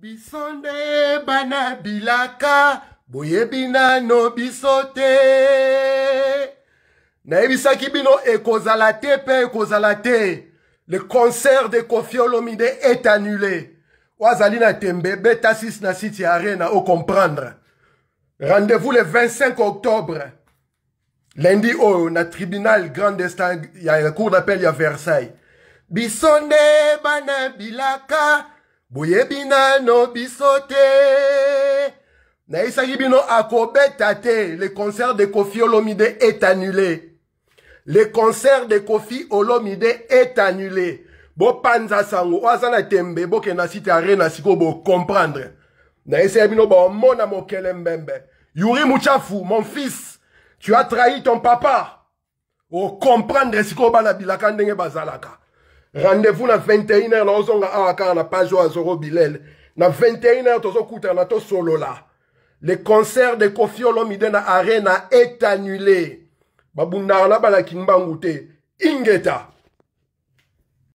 Bisonde bana bilaka boyebina no bisote na ebisaki bino ekozala te pe ekozala te. Le concert de Koffi Olomide est annulé. Wazali na tembe beta 6 na City Arena au comprendre. Rendez-vous le 25 octobre. Lundi au na tribunal grand instant il y a un cour d'appel à Versailles. Bisonde bana bilaka boyebina no bisote. Na isaki bino akobeta te. Le concert de Koffi Olomide est annulé. Le concert de Koffi Olomide est annulé. Bo panza sango wazana tembe bo kena City Arena siko bo comprendre. Na isaki bino bo mona mokele mbembe. Yuri Muchafu, mon fils, tu as trahi ton papa. Oh, comprendre siko bana bilaka ndenge bazalaka. Rendez-vous na 21h na ozonga awaka na page wa Zoro Bilel. Na 21h tozo kuta na to solo la. Le concert de Koffi Olomide na Arena est annulé. Babunda na bala kinbangu te. Ingeta.